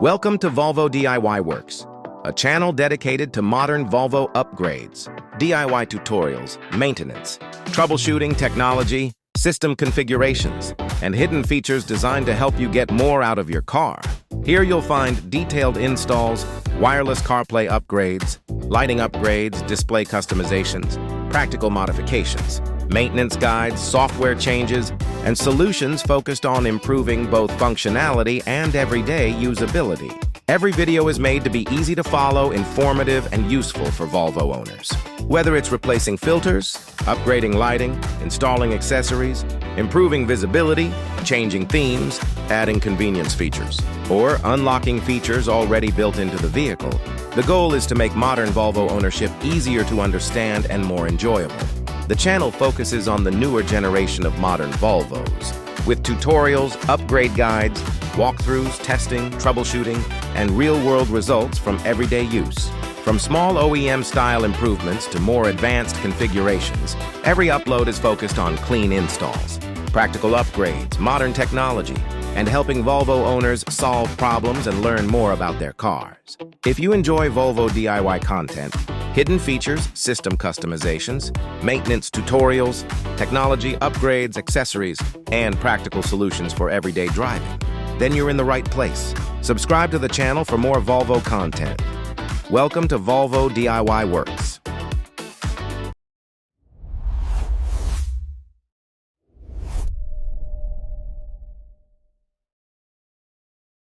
Welcome to VolvoDIYWorks, a channel dedicated to modern Volvo upgrades, DIY tutorials, maintenance, troubleshooting technology, system configurations, and hidden features designed to help you get more out of your car. Here you'll find detailed installs, wireless CarPlay upgrades, lighting upgrades, display customizations, practical modifications, maintenance guides, software changes, and solutions focused on improving both functionality and everyday usability. Every video is made to be easy to follow, informative, and useful for Volvo owners. Whether it's replacing filters, upgrading lighting, installing accessories, improving visibility, changing themes, adding convenience features, or unlocking features already built into the vehicle, the goal is to make modern Volvo ownership easier to understand and more enjoyable. The channel focuses on the newer generation of modern Volvos, with tutorials, upgrade guides, walkthroughs, testing, troubleshooting, and real-world results from everyday use. From small OEM-style improvements to more advanced configurations, every upload is focused on clean installs, practical upgrades, modern technology, and helping Volvo owners solve problems and learn more about their cars. If you enjoy Volvo DIY content, hidden features, system customizations, maintenance tutorials, technology upgrades, accessories, and practical solutions for everyday driving, then you're in the right place. Subscribe to the channel for more Volvo content. Welcome to VolvoDIYWorks.